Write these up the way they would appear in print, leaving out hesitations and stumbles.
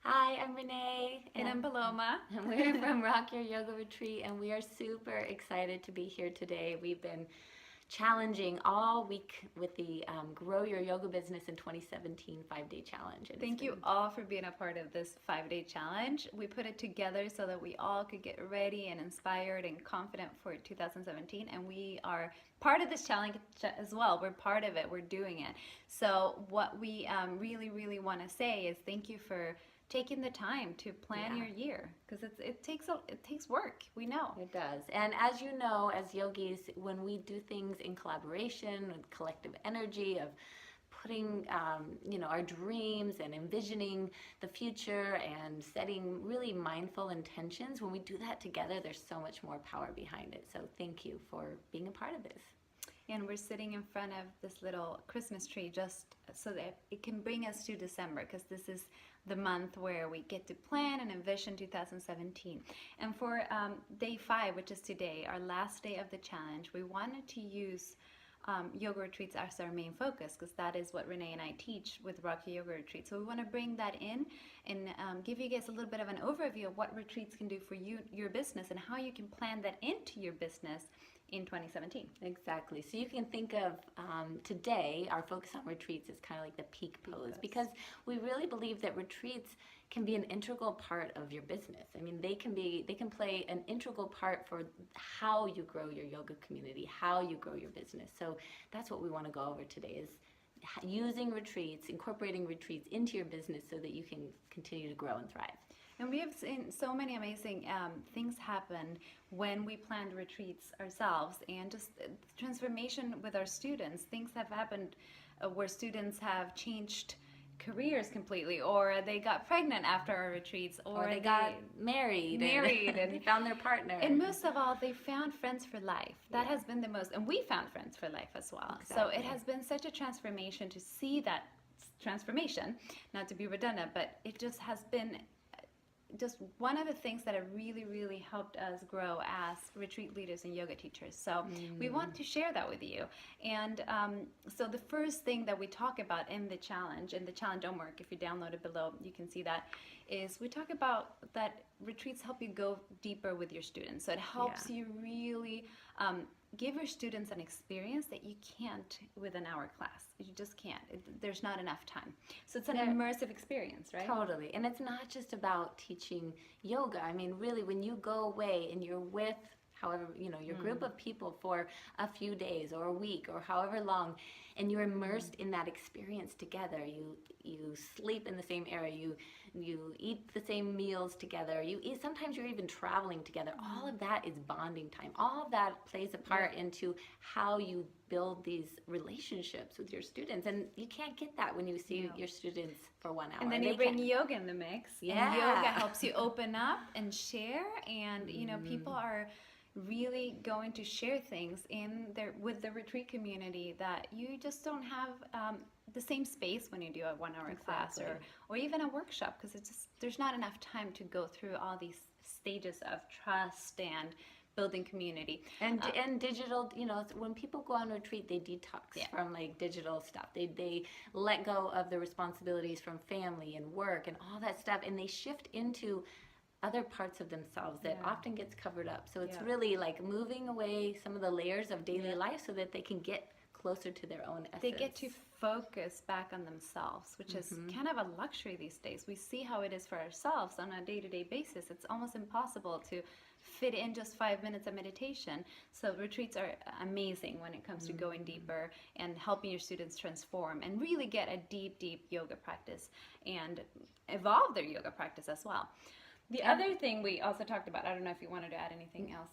Hi, I'm Renee. And I'm Paloma. And we're from Rock Your Yoga Retreat, and we are super excited to be here today. We've been challenging all week with the Grow Your Yoga Business in 2017 5-day challenge. And Thank you all for being a part of this 5-day challenge. We put it together so that we all could get ready and inspired and confident for 2017, and we are part of this challenge as well. We're part of it. We're doing it. So what we really want to say is thank you for taking the time to plan your year, because it takes work. We know it does. And as you know, as yogis, when we do things in collaboration with collective energy of putting our dreams and envisioning the future and setting really mindful intentions, when we do that together, there's so much more power behind it. So thank you for being a part of this. And we're sitting in front of this little Christmas tree just so that it can bring us to December, because this is the month where we get to plan and envision 2017. And for day 5, which is today, our last day of the challenge, we wanted to use yoga retreats as our main focus, because that is what Renee and I teach with Rocky Yoga Retreat. So we want to bring that in and give you guys a little bit of an overview of what retreats can do for you, your business, and how you can plan that into your business in 2017. Exactly. So you can think of today, our focus on retreats is kind of like the peak pose, because we really believe that retreats can be an integral part of your business. I mean, they can play an integral part for how you grow your yoga community, how you grow your business. So that's what we want to go over today, is using retreats, incorporating retreats into your business so that you can continue to grow and thrive. And we have seen so many amazing things happen when we planned retreats ourselves, and just transformation with our students. Things have happened where students have changed careers completely, or they got pregnant after our retreats, or they got married and they found their partner. And most of all, they found friends for life. That has been the most, and we found friends for life as well. Exactly. So it has been such a transformation to see that transformation, not to be redundant, but it just has been just one of the things that have really helped us grow as retreat leaders and yoga teachers. So we want to share that with you. And so the first thing that we talk about in the challenge homework, if you download it below, you can see that, is we talk about that retreats help you go deeper with your students. So it helps you really give your students an experience that you can't with an hour class. You just can't. There's not enough time. So it's an immersive experience, right? Totally. And it's not just about teaching yoga. I mean, really, when you go away and you're with your group of people for a few days or a week or however long, and you're immersed in that experience together. You sleep in the same area, you eat the same meals together, sometimes you're even traveling together. All of that is bonding time. All of that plays a part into how you build these relationships with your students, and you can't get that when you see your students for 1 hour. And then you bring yoga in the mix. Yeah. And yoga helps you open up and share, and people are really going to share things with the retreat community that you just don't have the same space when you do a 1-hour class or even a workshop, because there's not enough time to go through all these stages of trust and building community. And digital, when people go on retreat, they detox from like digital stuff. They let go of the responsibilities from family and work and all that stuff, and they shift into other parts of themselves that often gets covered up. So it's really like moving away some of the layers of daily life so that they can get closer to their own essence. They get to focus back on themselves, which is kind of a luxury these days. We see how it is for ourselves on a day-to-day basis. It's almost impossible to fit in just 5 minutes of meditation. So retreats are amazing when it comes to going deeper and helping your students transform and really get a deep yoga practice and evolve their yoga practice as well. The other thing we also talked about, I don't know if you wanted to add anything else.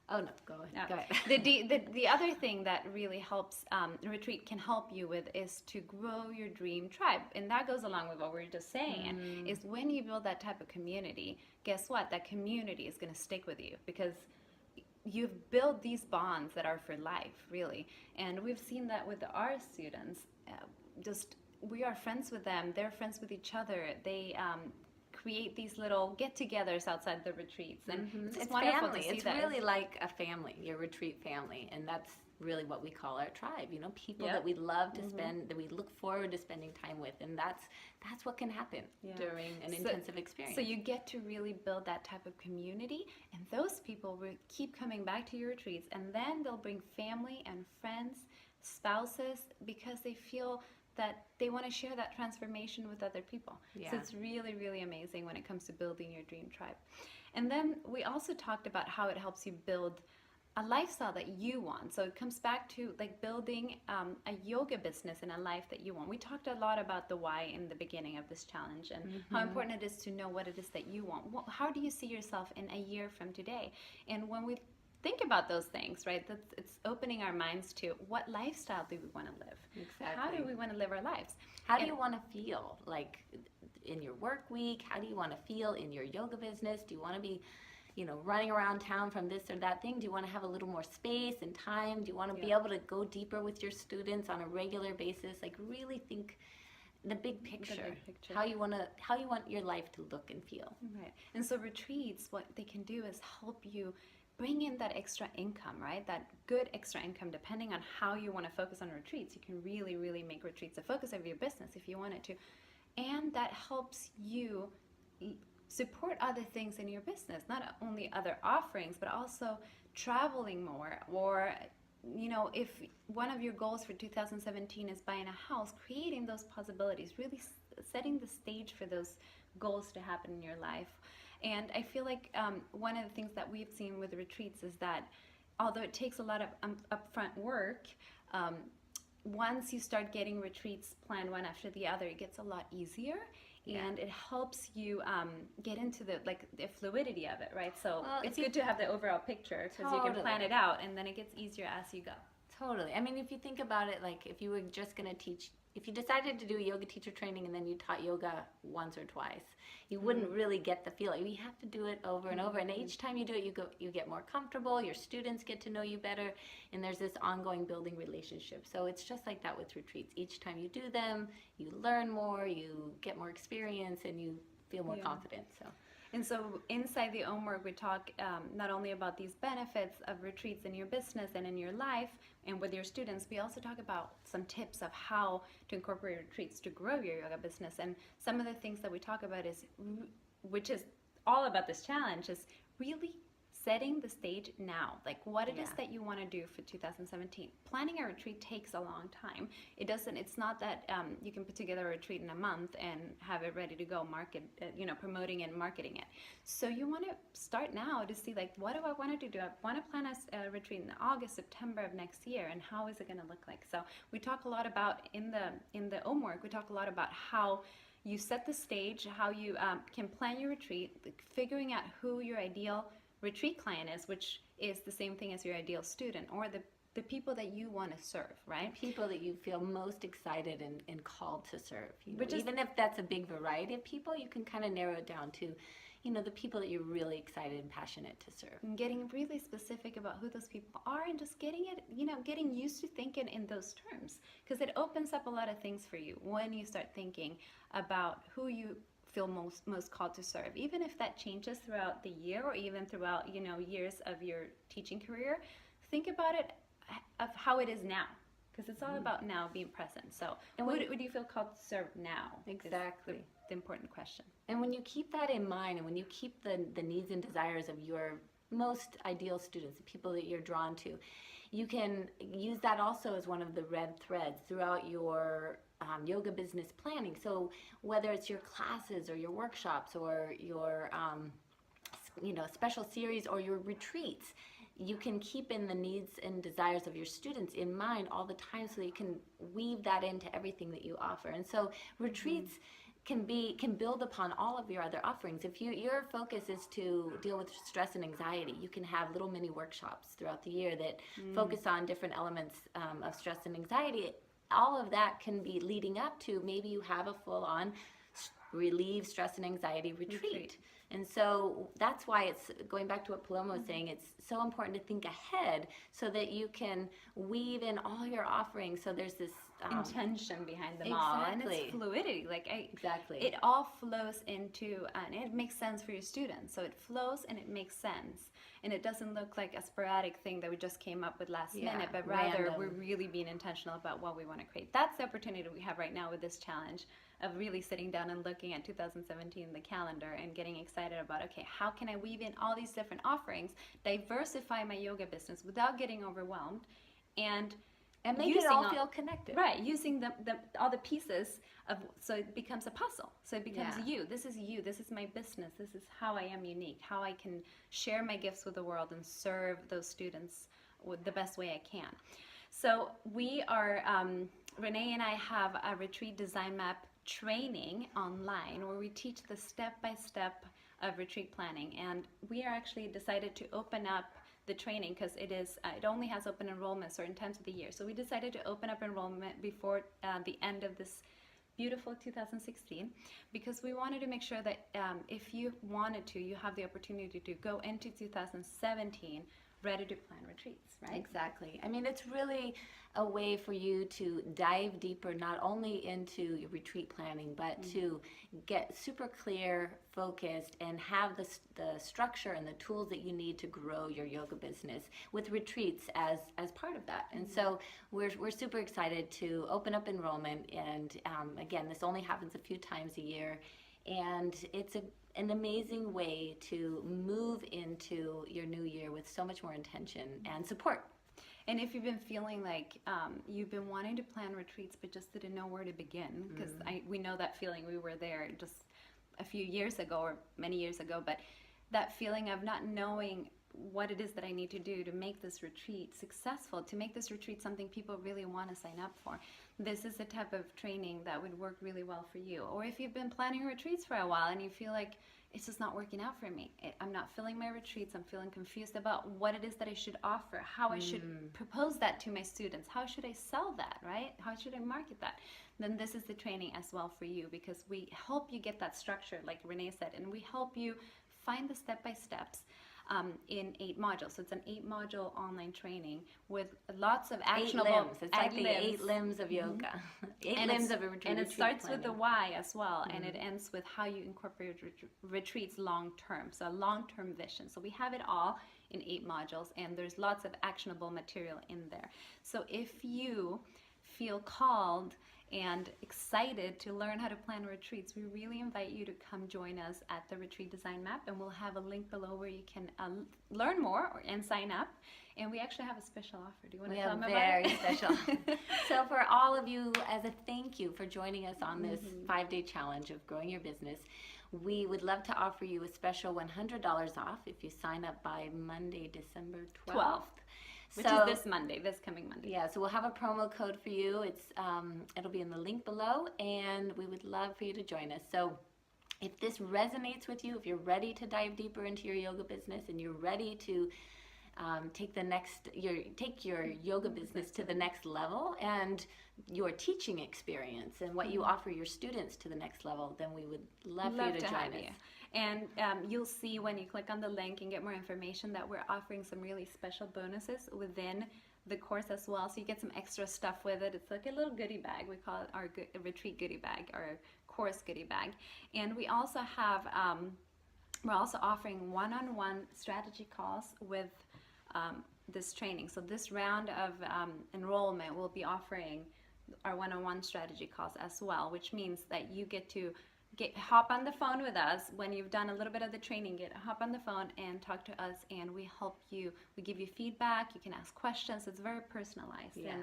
Oh no, go ahead. The other thing that really helps, retreat can help you with, is to grow your dream tribe. And that goes along with what we were just saying, is when you build that type of community, guess what? That community is going to stick with you, because you've built these bonds that are for life, really. And we've seen that with our students. We are friends with them. They're friends with each other. They create these little get-togethers outside the retreats, and it's wonderful family. to see it's that. Really like a family, your retreat family, and really what we call our tribe, people Yep. that we love to spend, that we look forward to spending time with. And that's what can happen during an intensive experience. So you get to really build that type of community, and those people will keep coming back to your retreats, and then they'll bring family and friends, spouses, because they feel that they want to share that transformation with other people. Yeah. So it's really, really amazing when it comes to building your dream tribe. And then we also talked about how it helps you build a lifestyle that you want. So it comes back to like building a yoga business and a life that you want. We talked a lot about the why in the beginning of this challenge, and how important it is to know what it is that you want. How do you see yourself in a year from today? And when we think about those things, right, it's opening our minds to what lifestyle do we want to live? Exactly. How do we want to live our lives? How do you want to feel like in your work week? How do you want to feel in your yoga business? Do you want to be running around town from this or that thing? Do you want to have a little more space and time? Do you want to be able to go deeper with your students on a regular basis? Like really think the big picture. How you want your life to look and feel. Right. And so retreats, what they can do is help you bring in that extra income, right? That good extra income, depending on how you want to focus on retreats. You can really, really make retreats a focus of your business if you wanted to. And that helps you support other things in your business, not only other offerings, but also traveling more. Or, if one of your goals for 2017 is buying a house, creating those possibilities, really setting the stage for those goals to happen in your life. And I feel like one of the things that we've seen with retreats is that although it takes a lot of upfront work, once you start getting retreats planned one after the other, it gets a lot easier. And it helps you get into the fluidity of it, right? So it's good to have the overall picture, because you can plan it out, and then it gets easier as you go. Totally. I mean, if you think about it, like if you were just going to teach, if you decided to do a yoga teacher training and then you taught yoga once or twice, you wouldn't really get the feel. You have to do it over and over, and each time you do it, you get more comfortable. Your students get to know you better, and there's this ongoing building relationship. So it's just like that with retreats. Each time you do them, you learn more, you get more experience, and you feel more confident. And so inside the OM work, we talk not only about these benefits of retreats in your business and in your life and with your students, we also talk about some tips of how to incorporate retreats to grow your yoga business. And some of the things that we talk about which is all about this challenge, is really setting the stage now, like what it is that you want to do for 2017. Planning a retreat takes a long time. It's not that you can put together a retreat in a month and have it ready to go, promoting and marketing it. So you want to start now to see, like, what do I want to do? Do I want to plan a retreat in August, September of next year, and how is it going to look like? So we talk a lot about, in the OM work, we talk a lot about how you set the stage, how you can plan your retreat, figuring out who your ideal retreat client is, which is the same thing as your ideal student, or the people that you want to serve, right? People that you feel most excited and called to serve. Even if that's a big variety of people, you can kind of narrow it down to, the people that you're really excited and passionate to serve. And getting really specific about who those people are, and just getting used to thinking in those terms, because it opens up a lot of things for you when you start thinking about who you feel most called to serve. Even if that changes throughout the year, or even throughout years of your teaching career, think about it of how it is now, because it's all about now, being present. So who do you feel called to serve now? Exactly. The important question. And when you keep that in mind, and when you keep the needs and desires of your most ideal students, the people that you're drawn to, you can use that also as one of the red threads throughout your yoga business planning. So whether it's your classes or your workshops or your special series or your retreats, you can keep in the needs and desires of your students in mind all the time, so that you can weave that into everything that you offer. And so retreats can build upon all of your other offerings. If your focus is to deal with stress and anxiety, you can have little mini workshops throughout the year that focus on different elements of stress and anxiety. All of that can be leading up to, maybe you have a full-on relieve stress and anxiety retreat. And so that's why it's, going back to what Paloma was saying, it's so important to think ahead so that you can weave in all your offerings. So there's this intention behind them all, and Exactly. it's fluidity. Exactly. It all flows into, and it makes sense for your students. So it flows and it makes sense, and it doesn't look like a sporadic thing that we just came up with last Yeah, minute, but rather random. we're really being intentional about what we want to create. That's the opportunity we have right now with this challenge of really sitting down and looking at 2017, the calendar, and getting excited about, okay, how can I weave in all these different offerings, diversify my yoga business without getting overwhelmed, and make it using all feel connected. Right, using all the pieces of, so it becomes a puzzle. So it becomes Yeah. you. This is my business. This is how I am unique, how I can share my gifts with the world and serve those students with the best way I can. So we are, Renee and I have a retreat design map training online where we teach the step-by-step of retreat planning. And we are actually decided to open up the training because it only has open enrollment certain times of the year. So we decided to open up enrollment before the end of this beautiful 2016, because we wanted to make sure that if you wanted to, you have the opportunity to go into 2017 ready to plan retreats, right? Exactly. I mean, it's really a way for you to dive deeper, not only into your retreat planning, but to get super clear, focused, and have the structure and the tools that you need to grow your yoga business with retreats as part of that. And so we're super excited to open up enrollment. And again, this only happens a few times a year. And it's an amazing way to move into your new year with so much more intention and support. And if you've been feeling like you've been wanting to plan retreats but just didn't know where to begin, because we know that feeling, we were there just a few years ago or many years ago, but that feeling of not knowing what it is that I need to do to make this retreat successful, to make this retreat something people really want to sign up for. This is the type of training that would work really well for you. Or if you've been planning retreats for a while and you feel like it's just not working out for me, I'm not filling my retreats, I'm feeling confused about what it is that I should offer, how I should propose that to my students, how should I sell that, right? How should I market that? Then this is the training as well for you, because we help you get that structure, like Renee said, and we help you find the step-by-steps in 8 modules. So it's an 8-module online training with lots of actionable 8 limbs. It's like the 8 limbs of yoga. 8 limbs of a retreat. And it starts with the planning. why as well, and it ends with how you incorporate retreats long term. So a long-term vision. So we have it all in 8 modules, and there's lots of actionable material in there. So if you feel called and excited to learn how to plan retreats, we really invite you to come join us at the Retreat Design Map, and we'll have a link below where you can learn more and sign up. And we actually have a special offer. Do you want to tell them about it? Very special. So for all of you, as a thank you for joining us on this 5-day challenge of growing your business, we would love to offer you a special $100 off if you sign up by Monday, December 12th. Which is this Monday, this coming Monday. Yeah, so we'll have a promo code for you. It'll be in the link below, and we would love for you to join us. So if this resonates with you, if you're ready to dive deeper into your yoga business and you're ready to take your yoga business to the next level and your teaching experience and what you offer your students to the next level, then we would love for you to join us. And you'll see when you click on the link and get more information that we're offering some really special bonuses within the course as well. So you get some extra stuff with it. It's like a little goodie bag. We call it our retreat goodie bag, our course goodie bag. And we also have, we're also offering one-on-one strategy calls with this training. So this round of enrollment will be offering our one-on-one strategy calls as well, which means that you get to hop on the phone with us when you've done a little bit of the training. Hop on the phone and talk to us, and we help you. We give you feedback. You can ask questions. It's very personalized. Yeah.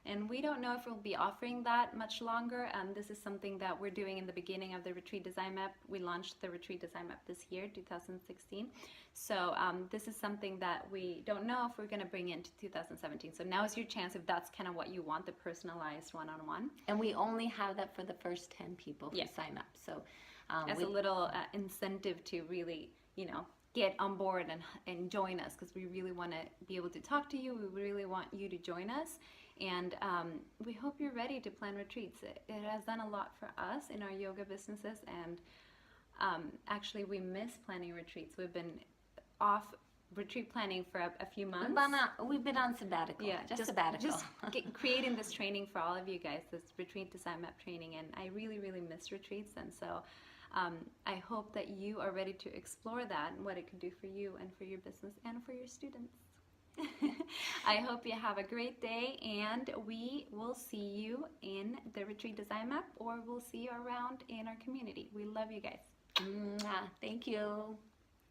And we don't know if we'll be offering that much longer. This is something that we're doing in the beginning of the Retreat Design Map. We launched the Retreat Design Map this year, 2016. So this is something that we don't know if we're going to bring into 2017. So now is your chance if that's kind of what you want, the personalized one-on-one. And we only have that for the first 10 people who sign up. So as a little incentive to really, get on board and join us, because we really want to be able to talk to you. We really want you to join us. And we hope you're ready to plan retreats. It has done a lot for us in our yoga businesses, and actually we miss planning retreats. We've been off retreat planning for a few months. We've been on sabbatical. Yeah, just sabbatical. Just creating this training for all of you guys, this retreat design map training, and I really, really miss retreats, and so I hope that you are ready to explore that and what it could do for you and for your business and for your students. I hope you have a great day, and we will see you in the retreat design map, or we'll see you around in our community. We love you guys. Thank you.